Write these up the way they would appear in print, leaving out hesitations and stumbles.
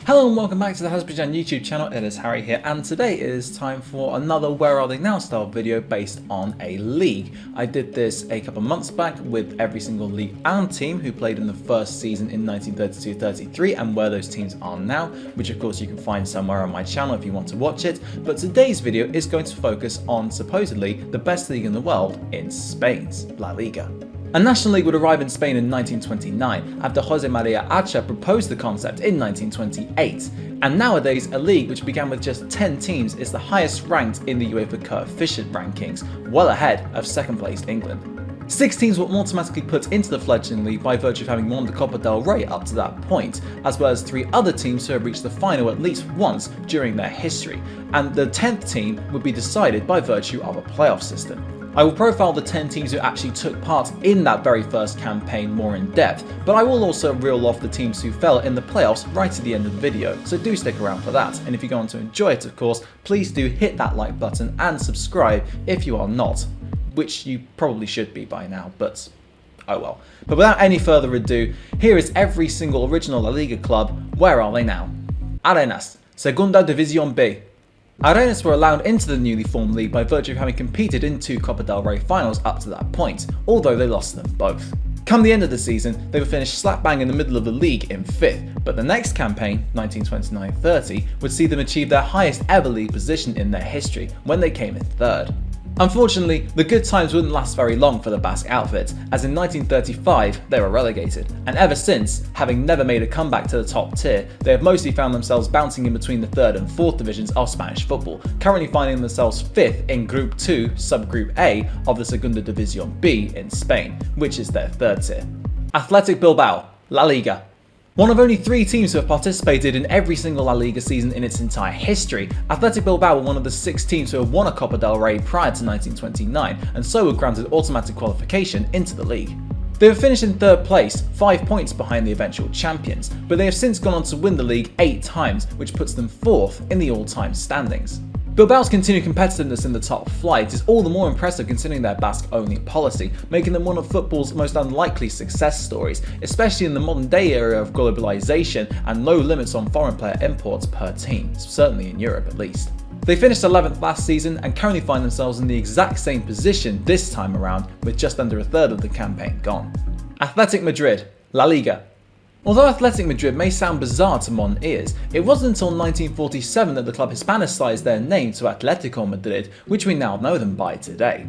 Hello and welcome back to the Hazzabhajan YouTube channel. It is Harry here, and today it is time for another Where Are They Now style video based on a league. I did this a couple months back with every single league and team who played in the first season in 1932-33 and where those teams are now, which of course you can find somewhere on my channel if you want to watch it. But today's video is going to focus on supposedly the best league in the world in Spain's La Liga. A national league would arrive in Spain in 1929 after Jose Maria Acha proposed the concept in 1928, and nowadays a league which began with just 10 teams is the highest ranked in the UEFA coefficient rankings, well ahead of second placed England. 6 teams were automatically put into the fledgling league by virtue of having won the Copa del Rey up to that point, as well as 3 other teams who have reached the final at least once during their history, and the 10th team would be decided by virtue of a playoff system. I will profile the 10 teams who actually took part in that very first campaign more in depth, but I will also reel off the teams who fell in the playoffs right at the end of the video, so do stick around for that. And if you're going to enjoy it, of course, please do hit that like button and subscribe if you are not, which you probably should be by now, but oh well. But without any further ado, here is every single original La Liga club. Where are they now? Arenas, Segunda División B. Arenas were allowed into the newly formed league by virtue of having competed in 2 Copa del Rey finals up to that point, although they lost them both. Come the end of the season, they were finished slap bang in the middle of the league in 5th, but the next campaign, 1929-30, would see them achieve their highest ever league position in their history, when they came in 3rd. Unfortunately, the good times wouldn't last very long for the Basque outfit, as in 1935 they were relegated, and ever since, having never made a comeback to the top tier, they have mostly found themselves bouncing in between the 3rd and 4th divisions of Spanish football, currently finding themselves 5th in Group 2, Subgroup A of the Segunda División B in Spain, which is their 3rd tier. Athletic Bilbao, La Liga. One of only 3 teams who have participated in every single La Liga season in its entire history, Athletic Bilbao were one of the 6 teams who have won a Copa del Rey prior to 1929, and so were granted automatic qualification into the league. They were finished in 3rd place, 5 points behind the eventual champions, but they have since gone on to win the league 8 times, which puts them 4th in the all-time standings. Bilbao's continued competitiveness in the top flight is all the more impressive considering their Basque-only policy, making them one of football's most unlikely success stories, especially in the modern day era of globalization and low limits on foreign player imports per team, certainly in Europe at least. They finished 11th last season and currently find themselves in the exact same position this time around, with just under a third of the campaign gone. Athletic Madrid, La Liga. Although Athletic Madrid may sound bizarre to modern ears, it wasn't until 1947 that the club Hispanicized their name to Atlético Madrid, which we now know them by today.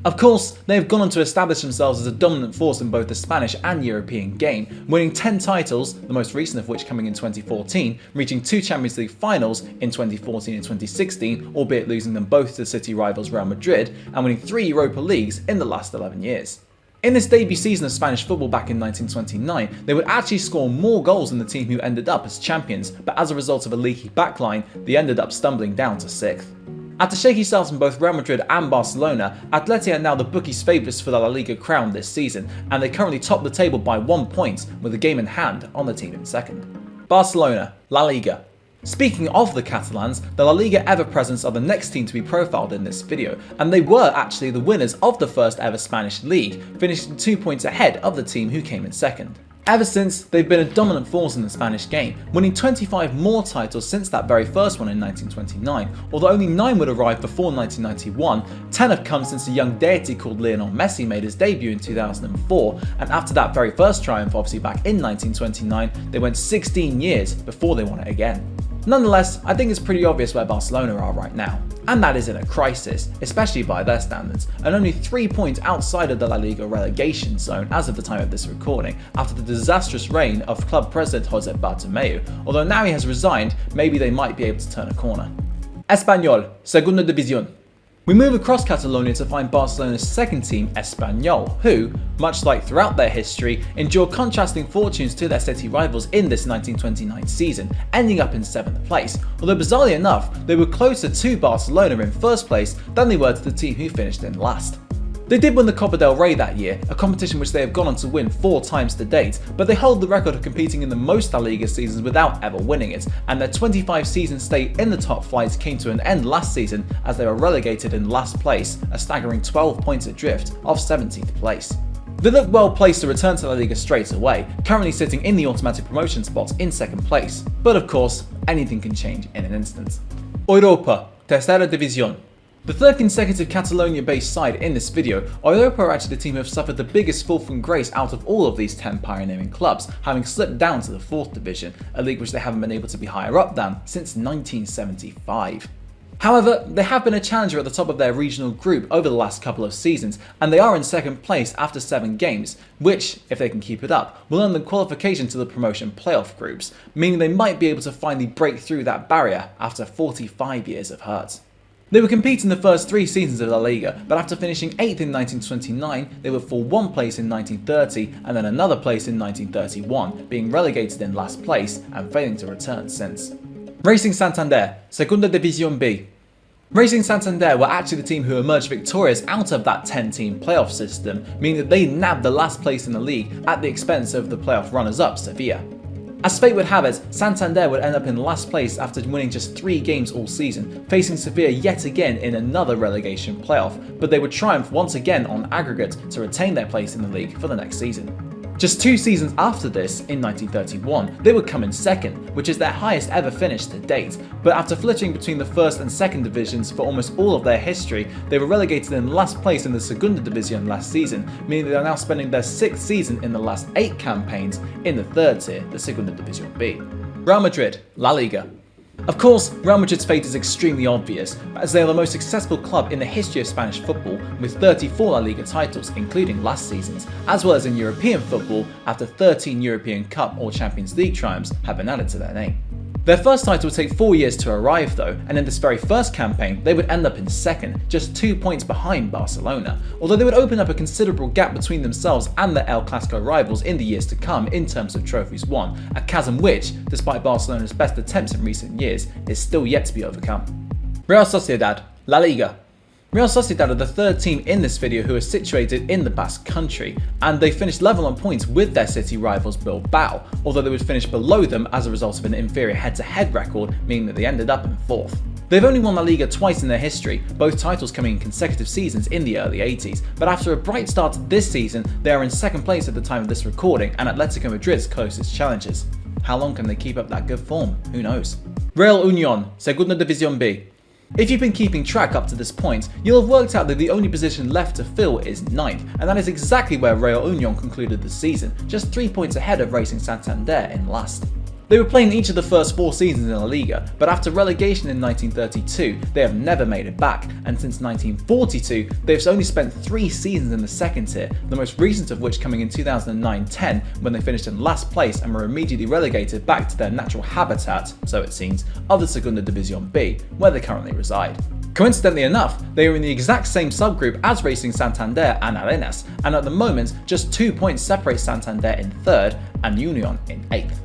Of course, they have gone on to establish themselves as a dominant force in both the Spanish and European game, winning 10 titles, the most recent of which coming in 2014, reaching 2 Champions League finals in 2014 and 2016, albeit losing them both to city rivals Real Madrid, and winning 3 Europa Leagues in the last 11 years. In this debut season of Spanish football back in 1929, they would actually score more goals than the team who ended up as champions, but as a result of a leaky backline, they ended up stumbling down to 6th. After shaky starts from both Real Madrid and Barcelona, Atleti are now the bookies' favourites for the La Liga crown this season, and they currently top the table by 1 point, with a game in hand on the team in 2nd. Barcelona, La Liga. Speaking of the Catalans, the La Liga ever presence are the next team to be profiled in this video, and they were actually the winners of the first ever Spanish league, finishing 2 points ahead of the team who came in 2nd. Ever since, they've been a dominant force in the Spanish game, winning 25 more titles since that very first one in 1929, although only 9 would arrive before 1991, 10 have come since a young deity called Lionel Messi made his debut in 2004, and after that very first triumph obviously back in 1929, they went 16 years before they won it again. Nonetheless, I think it's pretty obvious where Barcelona are right now, and that is in a crisis, especially by their standards, and only 3 points outside of the La Liga relegation zone as of the time of this recording, after the disastrous reign of club president Jose Bartomeu, although now he has resigned, maybe they might be able to turn a corner. Espanyol, Segunda División. We move across Catalonia to find Barcelona's 2nd team, Espanyol, who, much like throughout their history, endured contrasting fortunes to their city rivals in this 1929 season, ending up in 7th place, although bizarrely enough, they were closer to Barcelona in 1st place than they were to the team who finished in last. They did win the Copa del Rey that year, a competition which they have gone on to win 4 times to date, but they hold the record of competing in the most La Liga seasons without ever winning it, and their 25-season stay in the top flight came to an end last season as they were relegated in last place, a staggering 12 points adrift of 17th place. They look well placed to return to La Liga straight away, currently sitting in the automatic promotion spots in second place. But of course, anything can change in an instant. Europa, Tercera División. The third consecutive Catalonia-based side in this video, Europa are actually the team who have suffered the biggest fall from grace out of all of these 10 pioneering clubs, having slipped down to the 4th division, a league which they haven't been able to be higher up than since 1975. However, they have been a challenger at the top of their regional group over the last couple of seasons, and they are in second place after 7 games, which, if they can keep it up, will earn them qualification to the promotion playoff groups, meaning they might be able to finally break through that barrier after 45 years of hurt. They would compete in the first 3 seasons of La Liga, but after finishing 8th in 1929, they would fall 1 place in 1930 and then another place in 1931, being relegated in last place and failing to return since. Racing Santander, Segunda División B. Racing Santander were actually the team who emerged victorious out of that 10-team playoff system, meaning that they nabbed the last place in the league at the expense of the playoff runners-up Sevilla. As fate would have it, Santander would end up in last place after winning just 3 games all season, facing Sevilla yet again in another relegation playoff, but they would triumph once again on aggregate to retain their place in the league for the next season. Just 2 seasons after this, in 1931, they would come in second, which is their highest ever finish to date, but after flitting between the first and second divisions for almost all of their history, they were relegated in last place in the Segunda División last season, meaning they are now spending their 6th season in the last 8 campaigns in the 3rd tier, the Segunda División B. Real Madrid, La Liga. Of course, Real Madrid's fate is extremely obvious, as they are the most successful club in the history of Spanish football, with 34 La Liga titles, including last season's, as well as in European football after 13 European Cup or Champions League triumphs have been added to their name. Their first title would take 4 years to arrive though, and in this very first campaign they would end up in second, just 2 points behind Barcelona, although they would open up a considerable gap between themselves and their El Clasico rivals in the years to come in terms of trophies won, a chasm which, despite Barcelona's best attempts in recent years, is still yet to be overcome. Real Sociedad, La Liga. Real Sociedad are the 3rd team in this video who are situated in the Basque country, and they finished level on points with their city rivals Bilbao, although they would finish below them as a result of an inferior head-to-head record, meaning that they ended up in 4th. They've only won La Liga twice in their history, both titles coming in consecutive seasons in the early 80s, but after a bright start this season, they are in second place at the time of this recording and Atlético Madrid's closest challengers. How long can they keep up that good form? Who knows? Real Unión, Segunda División B. If you've been keeping track up to this point, you'll have worked out that the only position left to fill is 9th, and that is exactly where Real Unión concluded the season, just 3 points ahead of Racing Santander in last. They were playing each of the first 4 seasons in La Liga, but after relegation in 1932, they have never made it back, and since 1942, they've only spent 3 seasons in the second tier, the most recent of which coming in 2009-10, when they finished in last place and were immediately relegated back to their natural habitat, so it seems, of the Segunda División B, where they currently reside. Coincidentally enough, they are in the exact same subgroup as Racing Santander and Arenas, and at the moment, just 2 points separate Santander in 3rd and Unión in 8th.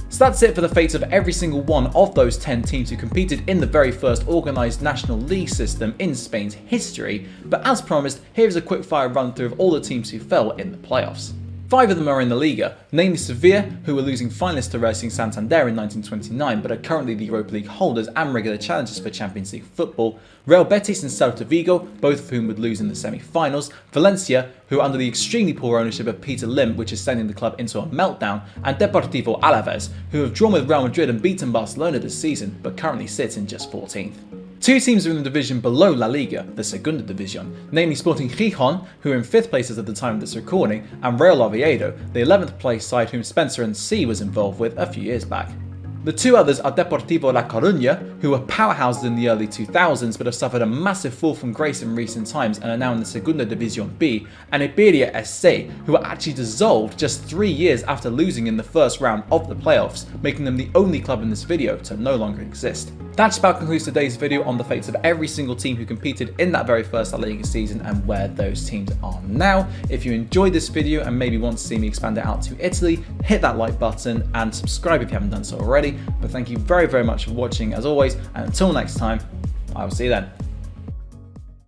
So that's it for the fates of every single one of those 10 teams who competed in the very first organised National League system in Spain's history, but as promised, here's a quick-fire run-through of all the teams who fell in the playoffs. 5 of them are in the Liga, namely Sevilla, who were losing finalists to Racing Santander in 1929 but are currently the Europa League holders and regular challengers for Champions League football, Real Betis and Celta Vigo, both of whom would lose in the semi-finals, Valencia, who are under the extremely poor ownership of Peter Lim, which is sending the club into a meltdown, and Deportivo Alaves, who have drawn with Real Madrid and beaten Barcelona this season but currently sit in just 14th. 2 teams are in the division below La Liga, the Segunda División, namely Sporting Gijón, who are in 5th place at the time of this recording, and Real Oviedo, the 11th place side whom Spencer and C was involved with a few years back. The 2 others are Deportivo La Coruña, who were powerhouses in the early 2000s but have suffered a massive fall from grace in recent times and are now in the Segunda División B, and Iberia SC, who were actually dissolved just 3 years after losing in the first round of the playoffs, making them the only club in this video to no longer exist. That just about concludes today's video on the fates of every single team who competed in that very first La Liga season and where those teams are now. If you enjoyed this video and maybe want to see me expand it out to Italy, hit that like button and subscribe if you haven't done so already. But thank you very much for watching as always, and until next time, I will see you then.